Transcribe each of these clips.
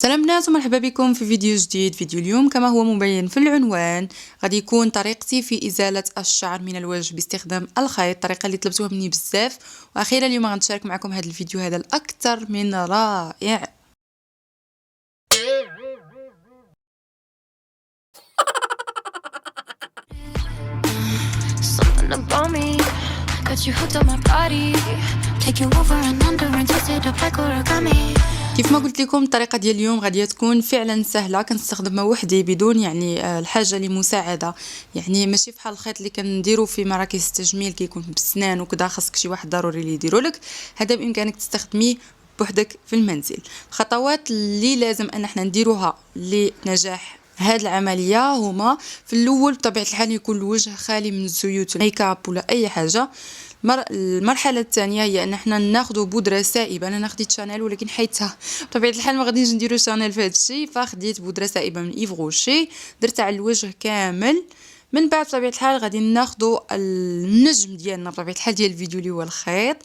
سلام بنات ومرحبا بكم في فيديو جديد. فيديو اليوم كما هو مبين في العنوان غادي يكون طريقتي في إزالة الشعر من الوجه باستخدام الخيط، الطريقة اللي طلبتوها مني بزاف. واخيرا اليوم غنشارك معكم هذا الفيديو هذا الأكثر من رائع. Something about me got you hooked on my body, take you over and under and twist it up like origami. كيف ما قلت لكم الطريقه ديال اليوم غادي تكون فعلا سهله، كنستخدمها وحدي بدون الحاجه لمساعده. ماشي بحال الخيط اللي كنديروا في مراكز التجميل كيكون بالسنان وكذا، خاصك شي واحد ضروري اللي يديروا لك. هذا بامكانك تستخدميه بوحدك في المنزل. الخطوات اللي لازم ان احنا نديروها لنجاح هاد العمليه هما: في الاول بطبيعه الحال يكون الوجه خالي من الزيوت، ميك اب ولا اي حاجه. المرحله الثانيه هي ان احنا ناخذ بودره سائبه. انا خديت شانيل، ولكن حيتها بطبيعه الحال ما غاديش نديرو شانيل في هذا الشيء، فخديت بودره سائبه من ايف روشي درتها على الوجه كامل. من بعد بطبيعه الحال غادي ناخذ النجم ديالنا بطبيعه الحال ديال الفيديو اللي هو الخيط.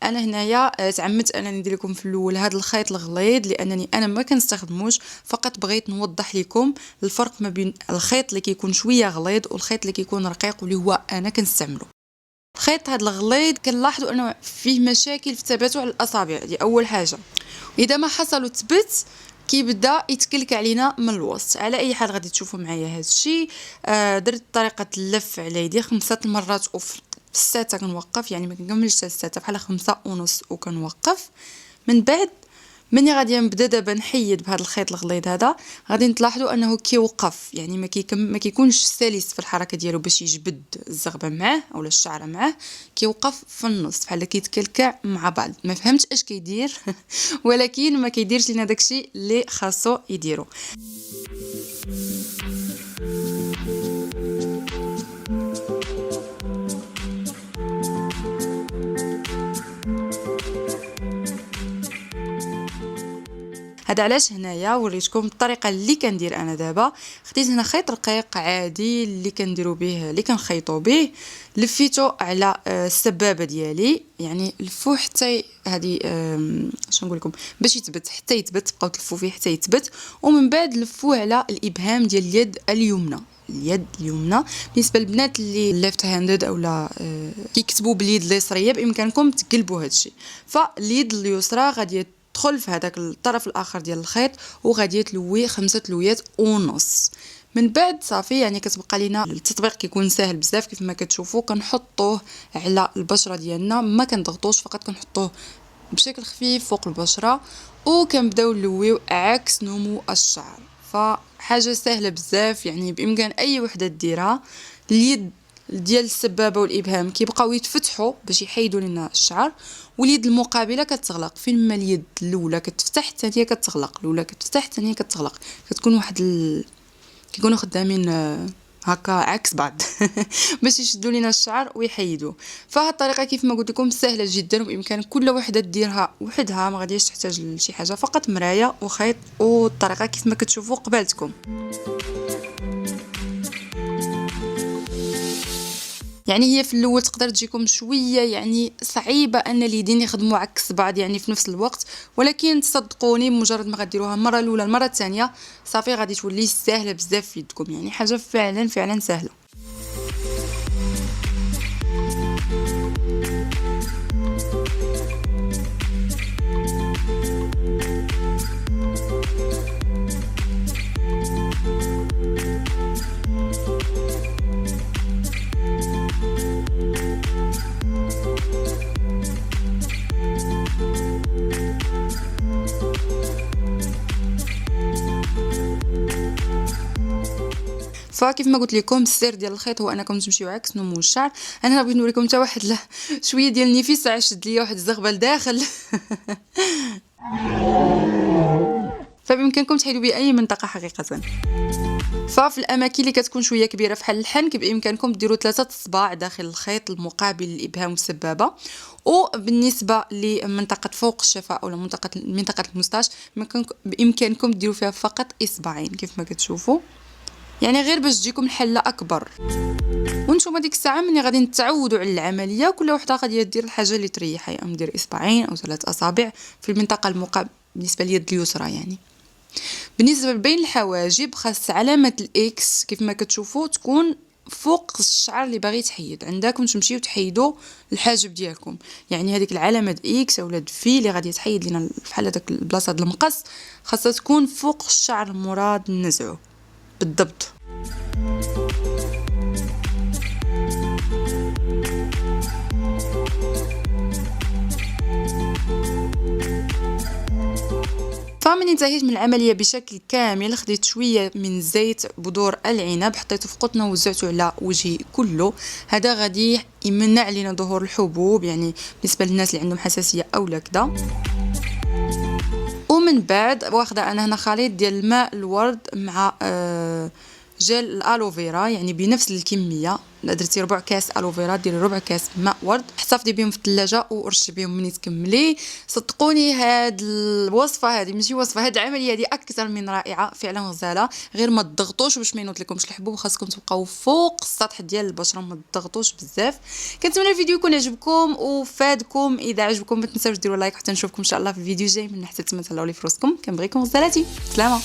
انا هنايا تعمدت انني ندير لكم في الاول هذا الخيط الغليظ، لانني انا ما كنستخدموش، فقط بغيت نوضح لكم الفرق ما بين الخيط اللي كيكون شويه غليظ والخيط اللي كيكون رقيق واللي هو انا كنستعمله. الخيط هذا الغليظ كنلاحظوا انه فيه مشاكل في تباتع الاصابع، دي اول حاجه. اذا ما حصل وثبت كيبدا يتكلك علينا من الوسط. على اي حال غادي تشوفوا معايا هذا الشيء. درت طريقه اللف على يدي 5 مرات وفي السادسه كنوقف، ما كنكملش حتى السادسه، بحال 5.5 وكنوقف. من بعد مني غادي نبدا دابا نحيد بهذا الخيط الغليظ هذا، غادي تلاحظوا انه كيوقف، ما كيكونش سلس في الحركه ديالو باش يجبد الزغبه معاه اولا الشعره معاه. كيوقف في النص بحال كيتكلكع مع بعض. ما فهمتش اش كيدير ولكن ما كيديرش لنا داكشي اللي خاصو يديرو. هذا علاش هنايا وريتكم الطريقه اللي كندير انا دابا. خديت هنا خيط رقيق عادي اللي كنديروا به، اللي كنخيطوا به، لفيته على السبابه ديالي، لفوه حتى هذه اش نقول لكم باش يثبت، حتى يثبت بقاو تلفوا فيه حتى يثبت. ومن بعد لفوه على الابهام ديال اليد اليمنى. بالنسبه للبنات اللي ليفت هاندد اولا كيكتبوا باليد اليسريه بامكانكم تقلبوا هذا الشيء. فاليد اليسرى غادي تدخل في هذاك الطرف الاخر ديال الخيط وغادي تلوي 5 لويات ونص. من بعد صافي كتبقى لينا التطبيق كيكون سهل بزاف. كيف ما كتشوفوا كنحطوه على البشره ديالنا، ما كنضغطوش، فقط كنحطوه بشكل خفيف فوق البشره وكنبداو نلويو عكس نمو الشعر. فحاجه سهله بزاف، بامكان اي وحده ديرها. اليد ديال السبابه والابهام كيبقاو يتفتحوا باش يحيدوا لنا الشعر، واليد المقابله كتغلق. فين ما اليد الاولى كتفتح الثانيه كتغلق، الاولى كتفتح الثانيه كتغلق، كتكون كيكونوا خدامين هكا عكس بعض باش يشدوا لنا الشعر ويحيدوه. فهاد الطريقه كيف ما قلت لكم سهله جدا، وبامكان كل وحده ديرها وحدها، ما غاديش تحتاج لشي حاجه، فقط مرايه وخيط والطريقه كيف ما كتشوفوا قبالتكم. هي في الاول تقدر تجيكم شويه صعيبه ان اليدين يخدموا عكس بعض في نفس الوقت، ولكن تصدقوني بمجرد ما غديروها المره الاولى المره الثانيه صافي غادي تولي سهله بزاف في يدكم. حاجه فعلا فعلا سهله. فكيف ما قلت لكم السر ديال الخيط هو انكم تمشيو عكس نمو الشعر. انا بغيت نوريكم حتى واحد شويه ديال النفيس، شد ليا واحد الزغبه لداخل فبامكانكم تحيدوا به اي منطقه حقيقه. ففي الاماكن اللي كتكون شويه كبيره بحال الحنك بامكانكم ديروا 3 صباع داخل الخيط المقابل للابهام والسبابه. وبالنسبه لمنطقه فوق الشفه او منطقه المستاش بامكانكم ديروا فيها فقط اصبعين كيف ما كتشوفوا، غير باش تجيكم الحله اكبر. وانتم ديك الساعه ملي غادي نتعودوا على العمليه كل وحده غادي دير الحاجه اللي تريحها، ندير اصبعين او 3 اصابع في المنطقه المقابله بالنسبه لليد اليسرى. بالنسبه لبين الحواجب خاص علامه الاكس كيف ما كتشوفوا تكون فوق الشعر اللي باغي تحيد. عندكم تمشيو تحيدوا الحاجب ديالكم، يعني هذيك العلامه اكس اولا في اللي غادي تحيد لينا بحال هذاك البلاصه د المقص خاصها تكون فوق الشعر المراد نزعو بالضبط. فمن انتهيت من العمليه بشكل كامل خديت شويه من زيت بذور العنب حطيته في قطنه ووزعته على وجهي كله. هذا غادي يمنع علينا ظهور الحبوب، يعني بالنسبه للناس اللي عندهم حساسيه او كذا. ومن بعد واخده انا هنا خليط ديال الماء الورد مع جل الالوفيرا، يعني بنفس الكميه. درتي ربع كاس الوفيرا ديري ربع كاس ماء ورد، حطي بهم في الثلاجه ورشي بهم ملي تكملي. صدقوني هاد الوصفه هذه ماشي وصفه، هاد العمليه هذه اكثر من رائعه فعلا غزاله. غير ما تضغطوش باش ما ينوض لكمش الحبوب، خاصكم تبقاو فوق السطح ديال البشره ما تضغطوش بزاف. كنتمنى الفيديو يكون عجبكم وفادكم. اذا عجبكم ما تنساوش ديروا لايك، حتى نشوفكم ان شاء الله في الفيديو الجاي. من حتى تما تهلاو لي في راسكم، كنبغيكم غزالاتي. سلامه.